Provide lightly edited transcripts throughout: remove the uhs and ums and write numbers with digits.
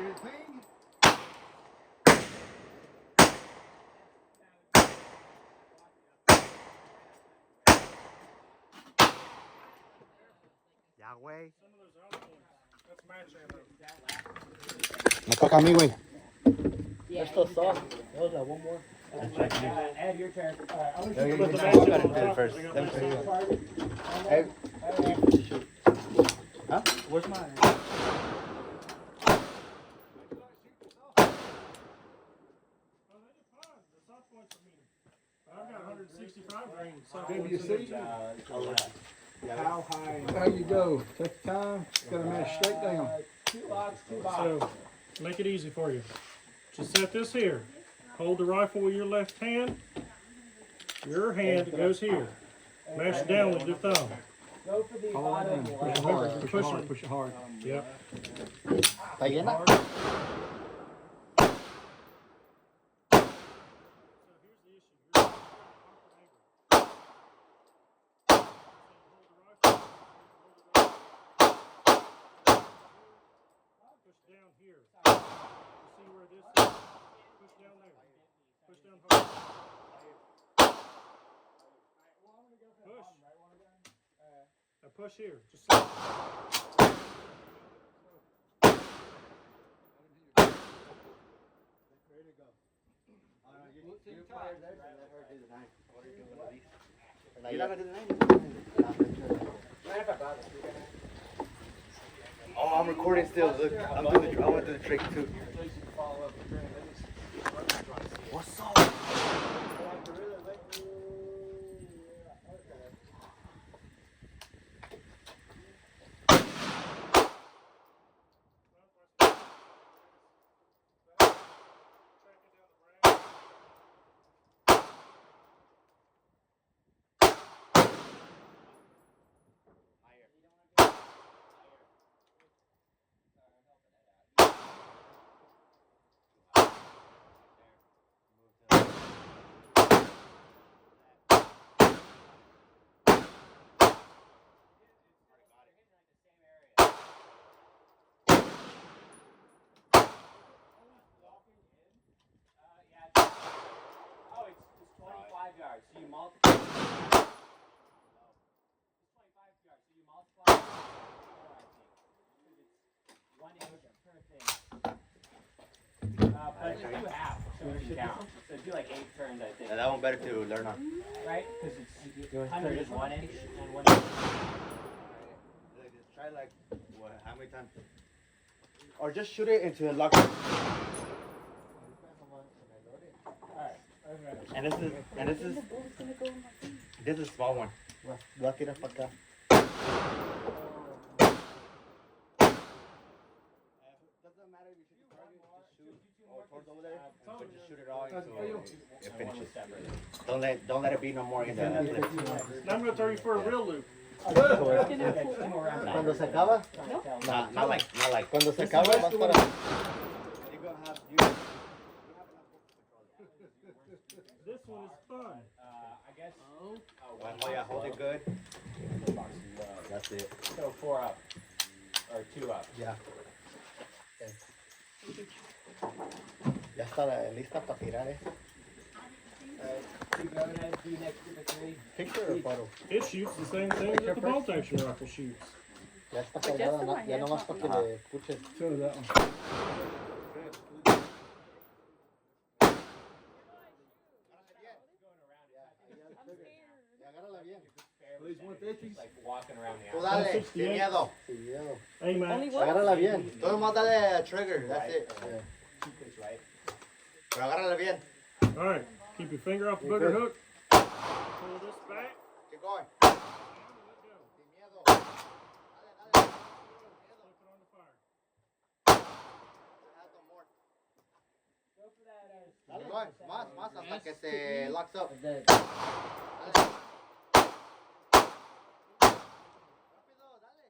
Get it clean. Yahweh. Me toca a mí, güey. They're still soft. Hold on, one more. Add your turn. You gotta do it first. Hey. Huh? Where's mine? I've got 165 grains. WC. How high? How you go? Take your time. Gotta match straight down. 2 blocks, 2 blocks. So, make it easy for you. Just set this here. Hold the rifle with your left hand. Your hand goes here. Mash it down with your thumb. Go for the bottom one. Push it hard. Push it hard. Push it hard. Yep. ¿Está llena? Down here. You see where this is? Push down there. Push down hard. Push. Now push here. Just like Ready to go. You fire there, let her do the 9. What are you doing with these? You're not gonna do the 9? Oh, I'm recording still. Look, I'm doing the. I went through the trick too. What's up? Oh, it's 25 yards. So you multiply. It's 25 yards. So you multiply. It's 1 inch per thing. But just do half. So you can count. So do like 8 turns, I think. Yeah, that one better to learn on. Right? Because it's 100 is 1 inch and 1 inch. Try like what? How many times? Or just shoot it into the lock. And this is small one. Lock it up acá. Doesn't matter if you shoot the target, just shoot or towards over there, but just shoot it all until it finishes. Don't let it be no more in the clip. Now I'm gonna throw you for a real loop. Cuando se acaba? Not like. Cuando se acaba, vas para. You're gonna have This one is fun. I guess. Oh yeah, hold it good. That's it. So 4 up. Or 2 up. Yeah. Okay. Ya está lista para tirar, Picture or photo? It shoots the same thing that the bolt action rifle shoots. Ya está cargada, ya nomás para que le puches. Show that one. Agárrala bien. Please, 150s. Like walking around the Tú outside. dale, sin miedo. Sin miedo. Hey man. Agárrala bien. Todo más dale a trigger, that's Right. it. Yeah. Keep this right. Pero agárrala bien. Alright. Keep your finger off the booger hook. Pull this back. Keep going. Let go. Sin miedo. Dale, dale. Flip it on the fire. Add some more. Go for that. Keep going. Más hasta que se locks up. The, Dale. Rápido, dale.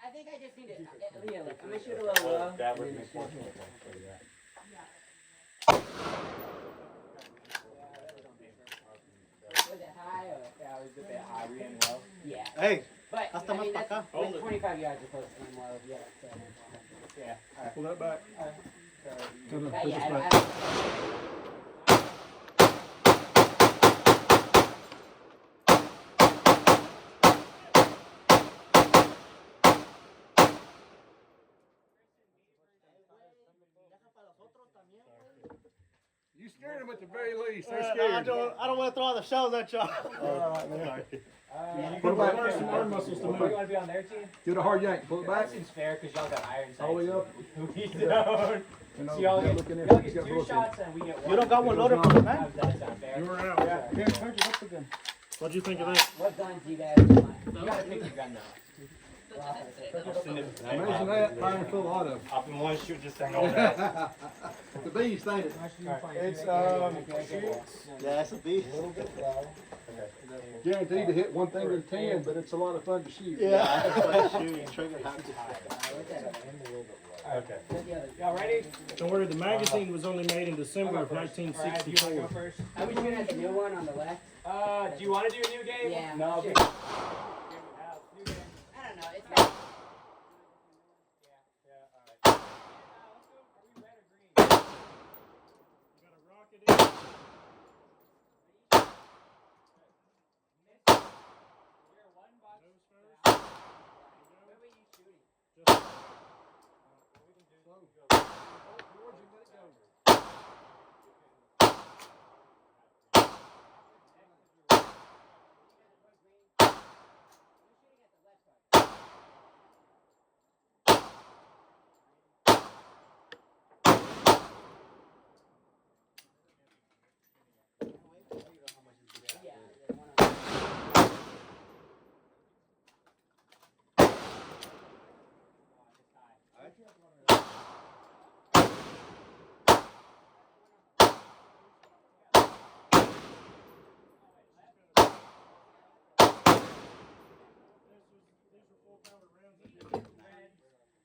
I think I just need it. Yeah, look, I'm gonna shoot a little low. That would make more sense. Was it high or? Yeah, it was a bit high. We didn't know. Yeah. Hey, But hasta I más mean, pa' that's acá. Hold with it. 25 yards opposed to aim low. Yeah. So. Yeah. All right. Pull that back. No, no, But push yeah, this I back. don't. You scared them at the very least. They're I scared. don't want to throw all the shells at y'all. All right, man. Put it back. Some arm muscles to You move. want to be on their team? Give it a hard yank. Pull it back. That seems fair because y'all got iron sights. All the way up. We don't. You know, So y'all they're get, looking in. y'all He's get got 2 bullets in. shots and we get 1. You don't got one loaded Goes from the How man? does that sound fair? You were out. Here, turn it up again. What'd you think of that? What guns do you guys want? You gotta pick your gun though. Imagine that, firing full auto. Up in one shoot, just saying all that. The bees, ain't it? It's Yeah, it's a beast. Guaranteed to hit one thing in 10, but it's a lot of fun to shoot. Yeah, that's what shooting. Trigger happy. Okay. Y'all ready? Don't worry, the magazine was only made in December of Alright, do you wanna 1964. go first? I was shooting at the new one on the left. Do you want to do a new game? Yeah. No. Sure. New game. I don't know. It's bad.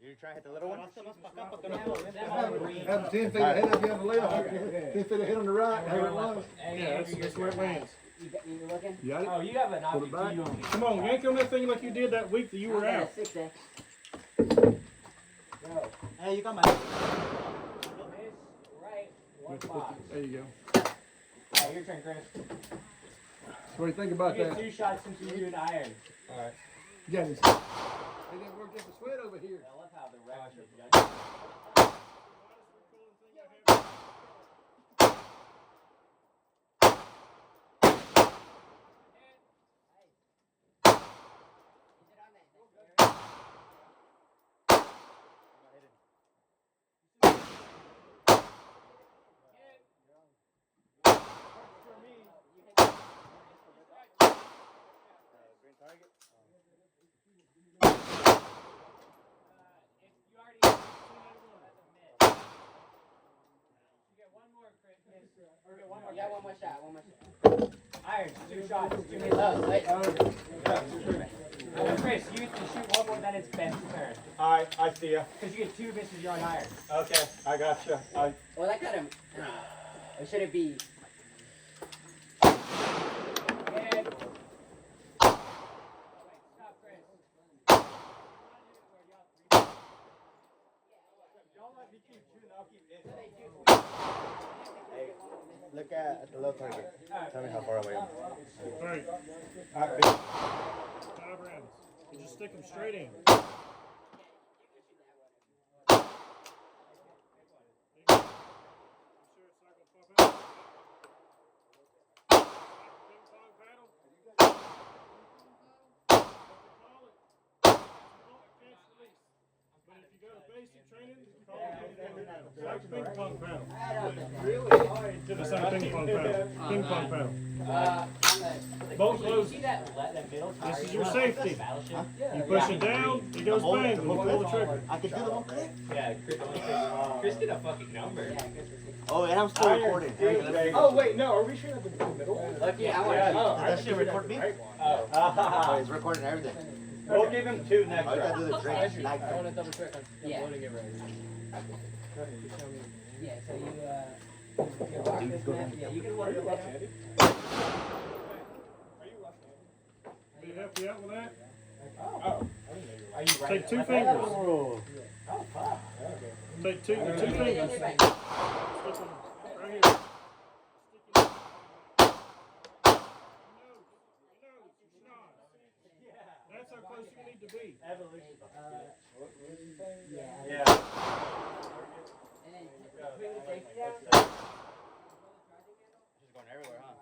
You trying to hit the little one? Have 10 feet ahead of you on the left, 10 feet ahead on the right, however it was. Yeah, that's where it lands. You looking? You got it? Oh, you have an Pull it back. option. Come on, yank on that thing like you did that week that you were I got out. a 6X. Hey, you got my. Right, one box. There you go. Alright, your turn, Chris. So what do you think about You get that? 2 shots since you do an iron. Alright. Yeah, it didn't work out the sweat over here. I love how the rest are judging. Green target? You got one more shot. Iron, 2 shots. 2 hits. Oh, wait. Chris, you can shoot one more, then it's Ben's turn. Alright, I see ya. Because you get 2 misses, you're on iron. Okay, I gotcha. Well, that kind of. Or should it be? And... Stop, Chris. Don't let me keep shooting, I'll keep hitting. Hey, look at the low target. Tell me how far away I am. Alright, Alright, big. 5 rounds. You just stick them straight in. Basic training, like ping pong paddle. It's like ping pong paddle. Ping pong paddle. Both those. See that middle This target? is your safety. Battleship? You push it down, it goes bang, and you pull the trigger. I can do the one click. Yeah, Chris did a fucking number. Oh, and I'm still recording. Oh, wait, no, are we sure that's in the middle? Lucky I want Yeah. to. Oh, Does that shit record me? Oh, it's recording everything. We'll give him 2 next I gotta do round. the drink. Like, I want to double check. I'm Yeah. loading it right now. Yeah, so you rock this man. Yeah, you can work it out. Can you help you out with that? Are you right? Take 2 fingers. Oh. Oh, fuck. Take 2 fingers. Stick them right here. Stick it. That's how close you need to be. Evolution. Yeah. Yeah. And then bring the safety down. She's going everywhere, huh?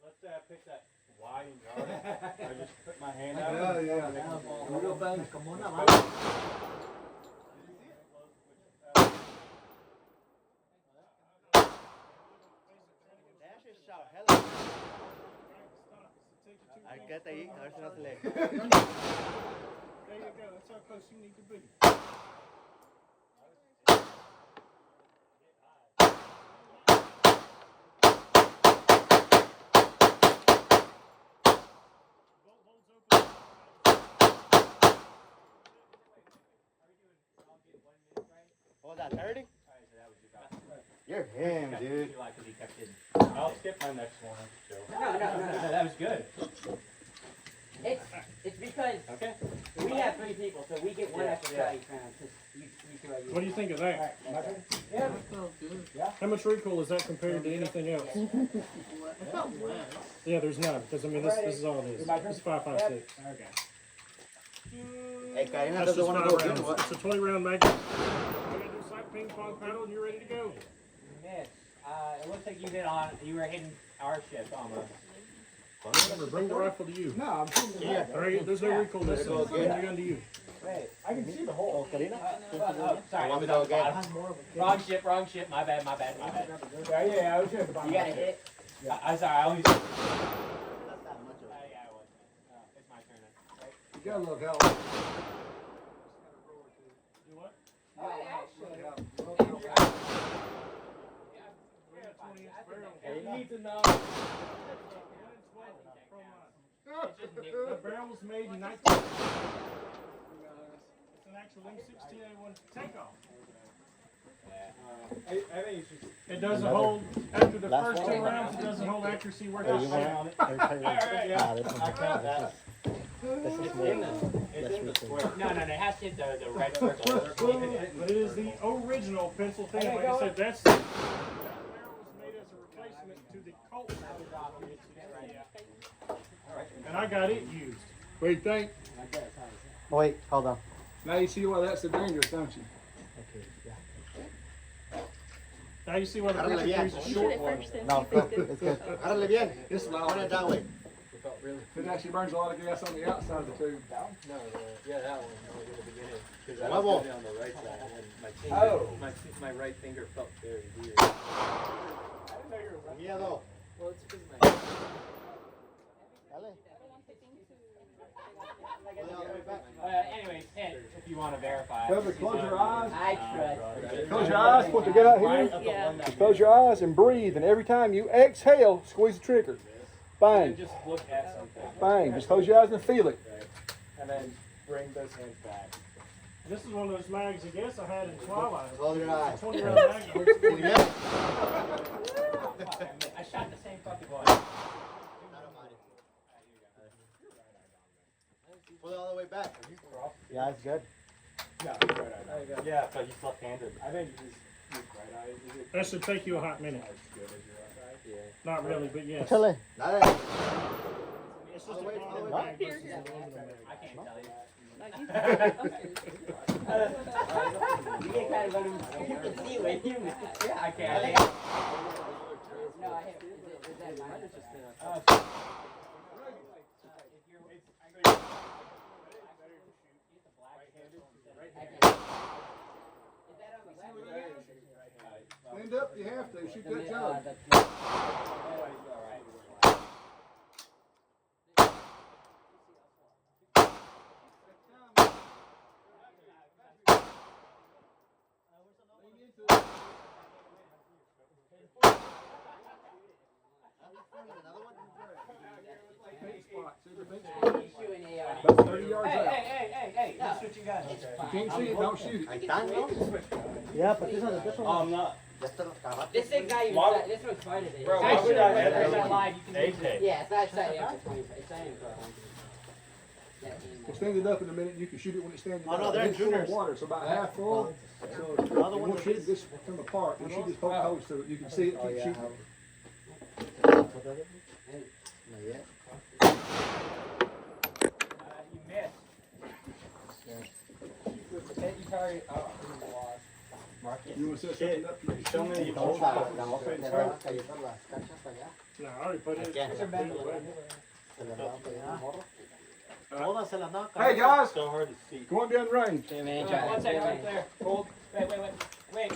Let's pick that wide and guard. I just put my hand out. Yeah. Real thing. Dash is shot. Hella. Quédate ahí, a ver si no se le. There you go. That's how close you need to be. What was that, 30? You're him, dude. I'll skip my next one. No. That was good. It's because Okay. we have 3 people, so we get 1 extra shot each round. What do you think of that? Yeah. How much recoil is that compared to anything else? Yeah, there's none. Because I mean, this is all it is. It's 5.56. Okay. Hey, Karina That's doesn't just want 5 to go rounds. again, what? It's a 20-round magazine. All you gotta do is like ping pong paddle, and you're ready to go. Miss. It looks like you were hitting our shift almost. Remember, bring the rifle to you. No, I'm thinking Yeah. All right, there's no recoil this time. Bring your gun to you. Wait, I can see the hole. Karina? Oh, sorry. Want me to go again? Wrong ship. My bad. Yeah, I was just You gotta hit. I'm sorry. I always. Not that much of it. Yeah, I was. It's my turn. Right? You got a little help. Do what? You need to know. The barrel was made in 19. It's an actual M16A1 takeoff. I think it's just. It doesn't hold, after the first 2 rounds, it doesn't hold accuracy worth a shit on it. I count that. This is It's more. in the square. No, it has to hit the red circle. But it is the original pencil thing. Like I said, that barrel was made as a replacement to the Colt. And I got it used. What do you think? Wait, hold on. Now you see why that's so dangerous, don't you? Now you see why the Richard yeah. used a short one. No, it's good. Árale bien. It's Turn loud. it that way. It actually burns a lot of gas on the outside of the tube. No, yeah, that one. No, in the beginning. Because I Level. was down the right side, and my finger, my right finger felt very weird. Miedo. Well, it's because my. Dale. Anyways, hit if you want to verify. Trevor, close your eyes. I trust. Close your eyes. Put the gun out here. Yeah. Just close your eyes and breathe. And every time you exhale, squeeze the trigger. Bang. Just look at something. Bang. Just close your eyes and feel it. And then bring those hands back. This is one of those mags, I guess, I had in Twilight. Close your eyes. 20-round mag. Yeah. I shot the same fucking one. Pull it all the way back. Yeah, it's good. Yeah, but he's left-handed. I think you just use right eye. Is it That should take you a hot minute. as good as your left eye? Yeah. Not really, but yes. Dale. It's just a Wait, polymer wait. mag versus an aluminum mag. I can't tell you. You get kind of you can see what you Yeah, I can't. No, I hit. Is that mine? Stand up, you have to. Shoot that jump. He's shooting a about 30 yards out. Hey, that's what you got. If you can't see it, don't shoot it. Ahí están, ¿no? Yeah, but this one. Oh, I'm not. This thing got even Why- set. This one's fine today. Bro, why Actually, would I when ever it's leave not live, you can use it. AK? Yeah, it's not set up for 25. It's not even for 100. Yeah, We'll stand it up in a minute. You can shoot it when it's standing Oh, up. no, they're It's full of juniors. water. It's about half full. So you won't shoot it this from apart. You shoot this whole coast so that you can see it. Keep shooting. you missed. Hit you target. Oh, You want to set something up? There's so many old La stuff. vamos a empezar a callar las canchas allá. No, I already put it. Again. It's a bad one. Se las vamos a pedir un morro. Todas se las dan. Hey guys, So hard to see. go on beyond range. Hey, man, One second, right there. Hold. Wait.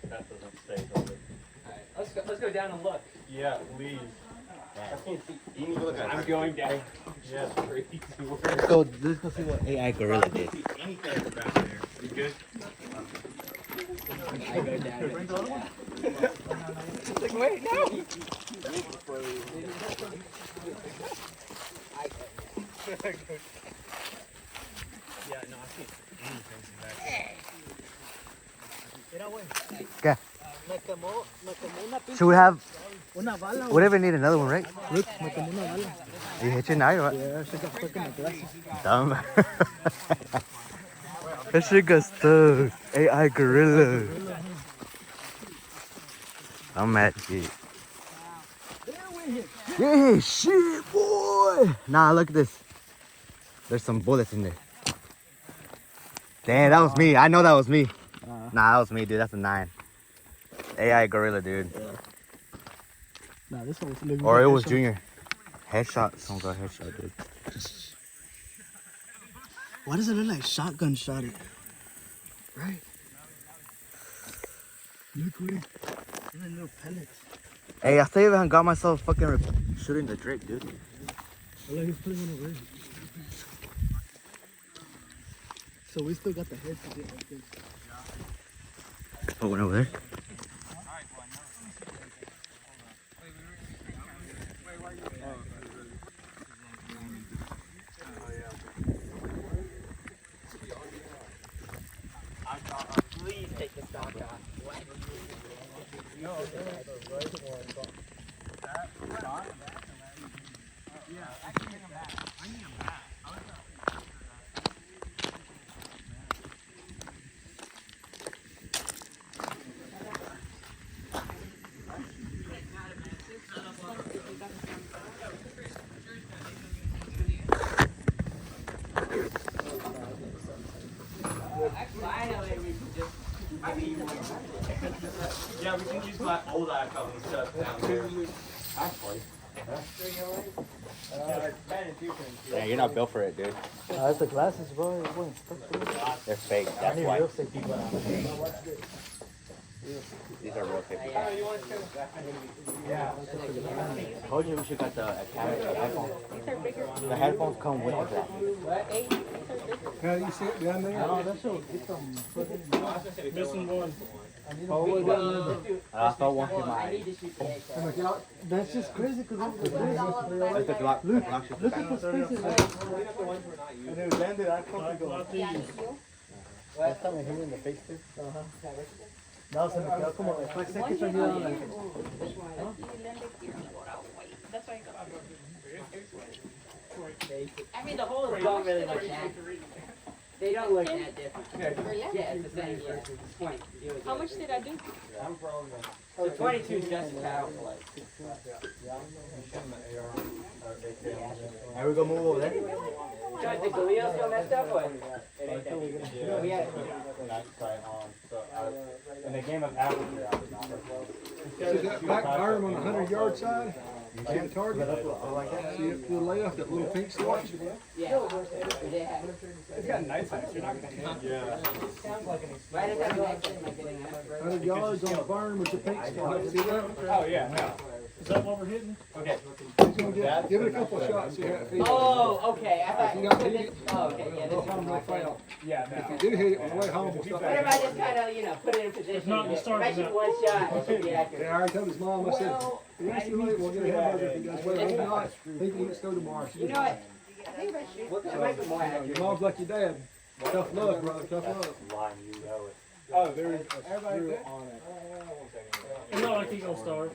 That doesn't stay over. Let's go down and look. Yeah, please. You need to look at I'm going down. Yes. Crazy word. Let's go see what AI Gorilla did. anything back there. You good? I go down. Like, wait, no. Yeah, no, I see anything back there. Mira, güey. ¿Qué? Me quemó una pinche. So we have, Una bala, we never need another one, right? Look, me quemó una bala. You hit your knife, right? Yeah, she got stuck in my glasses. Dumb. That shit got stuck. AI Gorilla. I'm mad shit. Yeah, shit, boy. Nah, look at this. There's some bullets in there. Damn, that was me. I know that was me. Nah, that was me, dude. That's a 9. AI Gorilla, dude. Nah, this one was looking Or like it was headshot. Junior. Headshot. Someone got headshot, dude. Why does it look like shotgun shot it? Right. Look, wait. Even little pellets. Hey, I still even got myself fucking shooting the Drake, dude. Look like he's putting one away. So we still got the head to get like this. Put one over there. Please take the stock off. Finally, we can just give you one. Yeah, we can use my old iPhone and stuff down there. Actually. Yeah, you're not built for it, dude. That's the glasses, bro. It wasn't stuck to me. They're fake. I That's need why. real safety glasses. These are real fake. Yeah. I told you we should got the camera, the iPhone. The headphones come with the jacket. How do you see it down there? No, that should get them. Missing one. I felt one in my I eye. need to shoot the egg. That's just crazy because look at this. Like the Glock. Look at the spaces. And it landed, I fucking go. Last time I hit him in the face too. No, se me quedó como después sé que soy yo. I mean, the holes don't really look that. They don't look that different. Yeah, it's the same. Yeah, it's the point. How much did I do? So 22 is just a cow. Are we gonna move over there? So is the Galileo still messed up or? Yeah. In the game of Apple, See that back arm on the 100-yard side? You see the target? See it to the left, that little pink swatch? Yeah. It's got nice eyes. You're not gonna yeah. Right at that next am I getting that? 100 yards on the barn with the pink swatch. See that? Oh, yeah, no. Is that what we're hitting? Okay. He's gonna give it a couple of shots, see how it feels. Oh, okay. I thought. If you got hit it, Oh, okay. Yeah, it'll this come is real my thing. fast. Yeah, If you do hit it on the way home, we'll stop. What if I just kind of, put it in position? not the start of If I shoot that. one shot, it should be Yeah, accurate. I already told his mom, I said, yesterday, we'll get a hamburger if he does well. If not, he can go tomorrow. She You just- know what? I think if I shoot, it might be more Your accurate. mom's like your dad. Tough love, brother, tough love. Line, you know it. Oh, there is a screw on it. It's not like Eagle Star.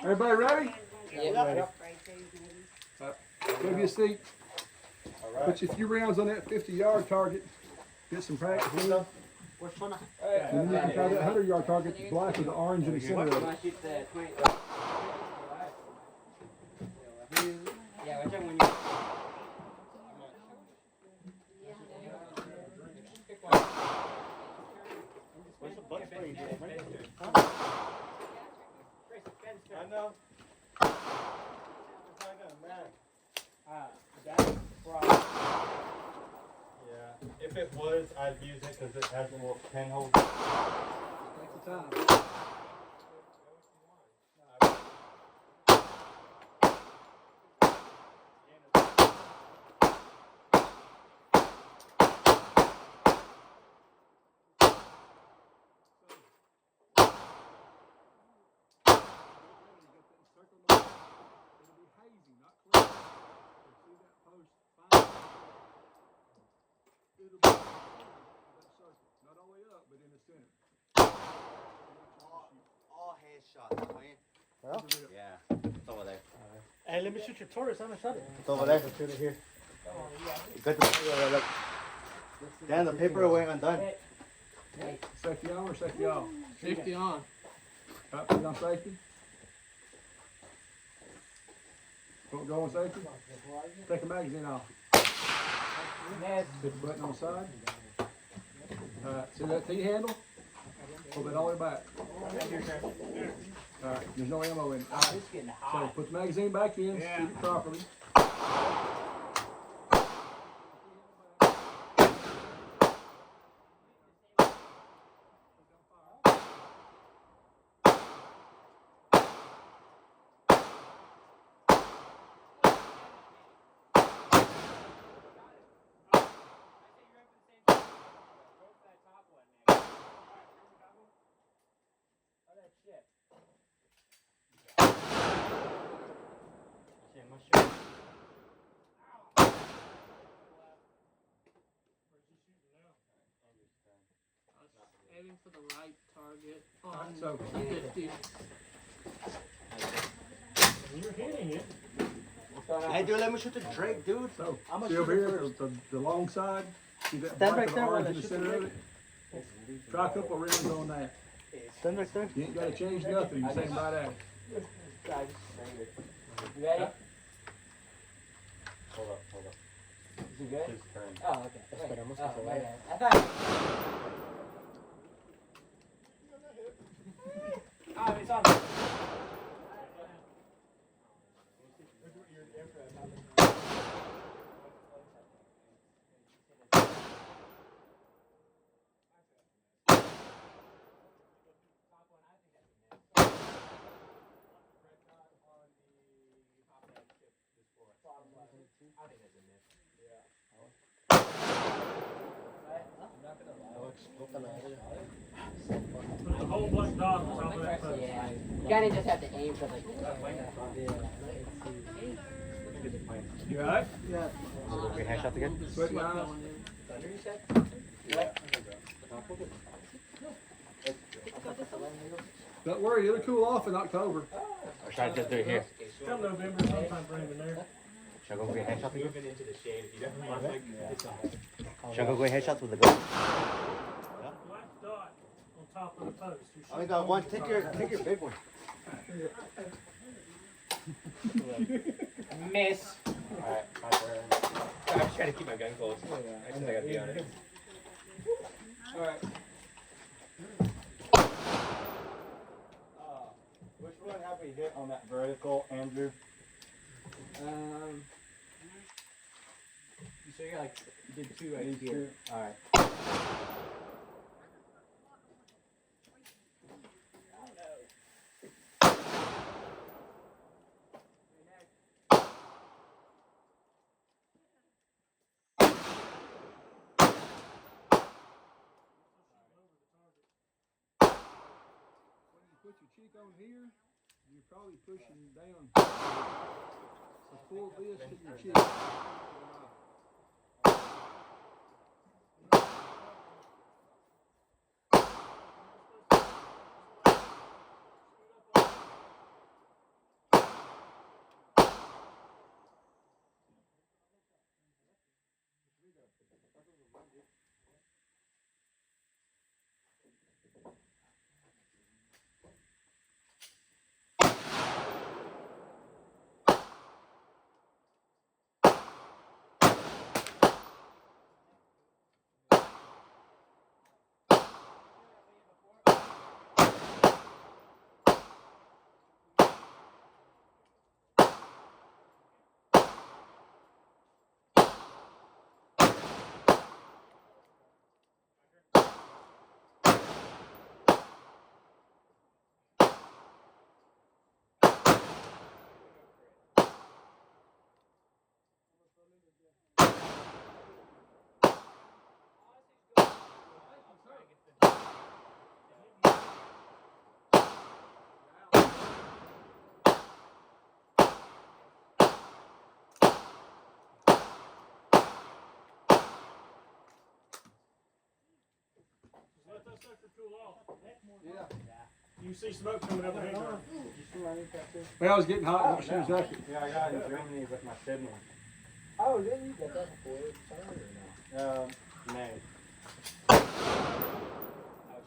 Everybody ready? Yeah. Grab your seat. Put your few rounds on that 50-yard target. Get some practice. And then you can try that 100-yard target, the black with the orange in the center You of it. want to shoot the 20? Yeah, whichever one you. Where's the butt spray? I know. Yeah. If it was, I'd use it because it has a little pinhole. Take the time. Not all the way up, but in the center. All headshots, Wayne. Yeah, it's over there. Hey, let me shoot your Taurus. I'm gonna shot it. It's over there. Shoot it here. You got the damn, the paper away undone. Safety on or safety off? Safety on. Put it on safety. Put go on safety. Take the magazine off. Hit the button on the side. Alright, see that T-handle? Pull that all the way back. Alright, there's no ammo in it. Alright, so put the magazine back in, shoot it properly. Aiming for the right target So, on 50. You're hitting it. Hey, dude, let me shoot the Drake, dude. so see over here, the long side. See that Stand black right with the there while orange I in the shoot the center of it? Try a couple of rounds on that. Stand right there. You ain't gotta change nothing, you say by that. You ready? Hold up. Is it good? His turn. Oh, okay. Wait. Esperamos que Oh, se my vaya. bad. I thought. Oh, it's on. Put the whole black dot on top of that post. Yeah. You kind of just have to aim for the. You alright? Okay, headshots again. Sweat your eyes. Don't worry, it'll cool off in October. Or should I just do it here? Come November, sometime bring him in there. Should I go get headshots again? Moving into the shade if you don't mind. Should I go get headshots with the gun? Black dot on top of the post. You're I only shooting got one. on Take top. your big one. Miss. Alright, my turn. I'm just trying to keep my gun close. Actually, I gotta be honest. Alright. Which one have we hit on that vertical, Andrew? You sure you did two right These here? two? Alright. put your cheek on here, you're probably pushing down. So pull this to your cheek. Let that sucker cool off. Yeah. You see smoke coming over here. Well, I was getting hot as soon as I could. Yeah, I got it in Germany with my sibling. Oh, didn't you get that before? Sorry or no? May. Oh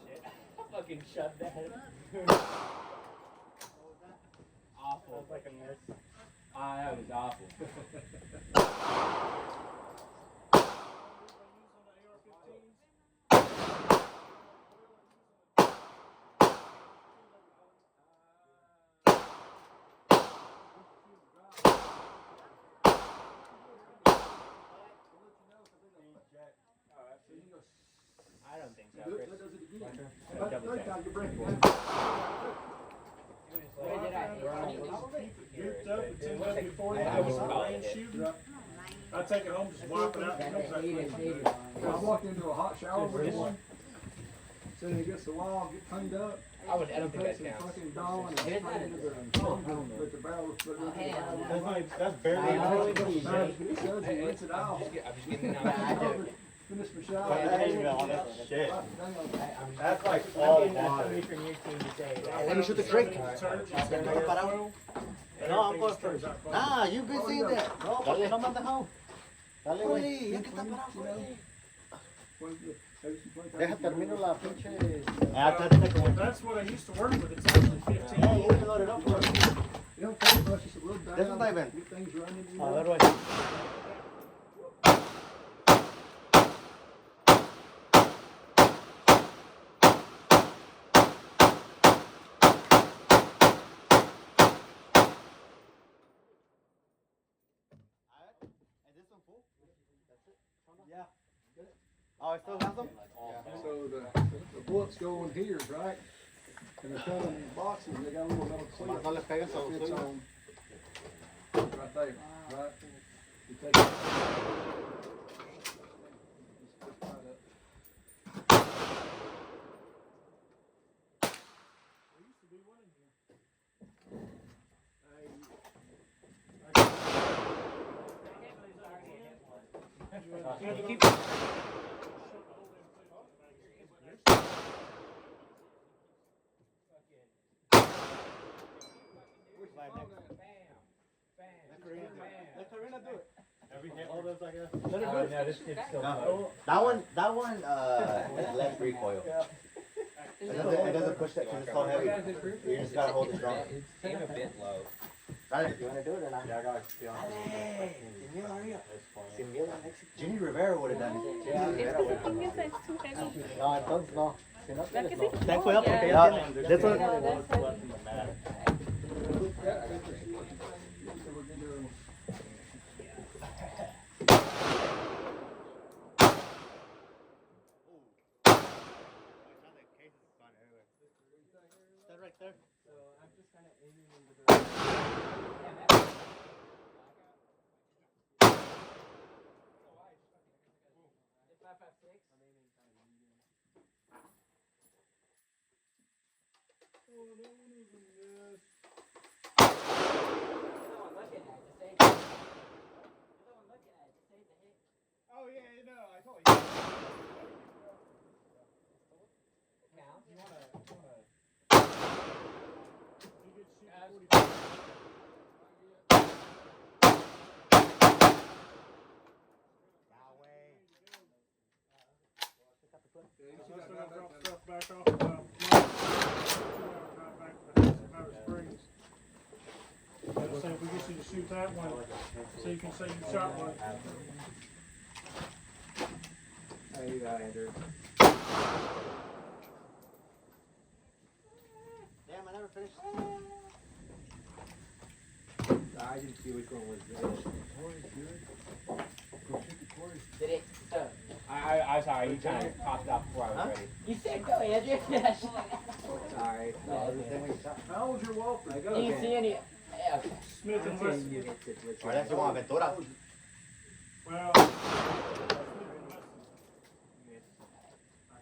shit. I fucking shoved that. Awful. That's like a miss. Ah, that was awful. I don't think so. That Chris. does it again. Double Third check. time you break it down. Where did I? Gooped up and tinned up before you I have was some calling rain it. shooting. I take it home, just wipe it out. It comes out clean. I walked into a hot shower with one. So then it gets the wall, get cleaned up. I don't think that Some counts. fucking dawn and straight into the with the barrel. That's like, that's barely It shows you rinse it off. I'm just getting it out. Finish my Hey, shower. that's shit. Dang, That's like I'm all getting water. somebody from your team to say that. Let me shoot the trick. Detergent, No, I'm going first. Nah, you've been seeing that. No, porque no mandas home. Dale, güey. Ya que está parado, güey. Deja termino la pinche. That's what I used to work with. It's actually 15. Yeah, you can load it up for us. You don't take much, just a little down. This is not even. Get things running. A ver, güey. Is this one full? That's it? Yeah. Oh, it still has them? So the bullets go in here, right? And they're coming in boxes, they got a little metal clip. No le pegues a los Fits suyos. on right there, right? You take it. Just right up. There used to be one in here. You keep. Let Karina do it. Every hit, all those, I guess. No, this kid's still. That one, has less recoil. It doesn't push that because it's so heavy. You just gotta hold it strong. It's taking a bit low. Right, you wanna do it or not? Yeah, I gotta be honest. Ginny Rivera would have done it. Es que ese thing is like too heavy. No, entonces no. Si no ¿Verdad que quieres, sí? no. Ten cuidado porque Yeah. ya tiene. This one. No, that's heavy. Left in the mat. So we're gonna do. That right there. So I'm just kind of aiming in the direction. It's 5.56. I'm aiming kind of medium. Oh yeah, you know, I told you. You wanna you could shoot 45. Unless they're gonna drop stuff back off the mountain, back to Powder Springs. Let's say if we get you to shoot that one, so you can say you shot one. There you go, Andrew. Damn, I never finished. I didn't see which one was good. Did it? So, I'm sorry, you kind of popped up before I was ready. you said go, Andrew. Sorry. How old's your Walter? I Do go you again. see any? Yeah. Smith and Wesson. You hit it with Ahora sí, con aventura. Well, I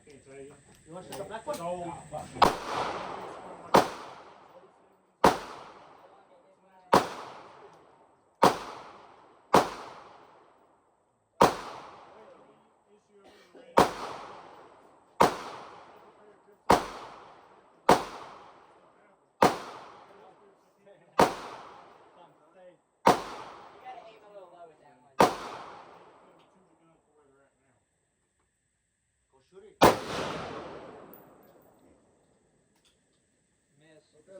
can't tell you. You want to shoot the black It's one? old. Go shoot it.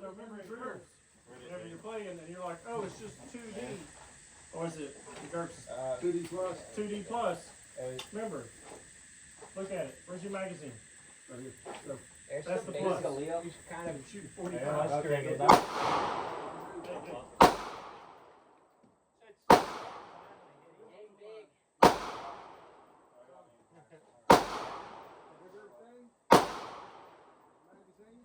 So remember in drills, whenever you're playing and you're like, oh, it's just 2D. Or is it, 2D plus. 2D plus? Remember, look at it. Where's your magazine? Right here. Go. That's the plus. Leo. You should kind of shoot 45. Yeah, okay, good. Aim big. Bigger thing? Magazine?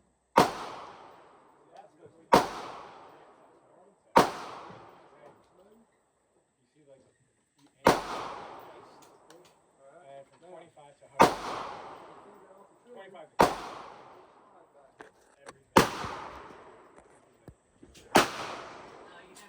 And from 25 to 100. 25 to 50.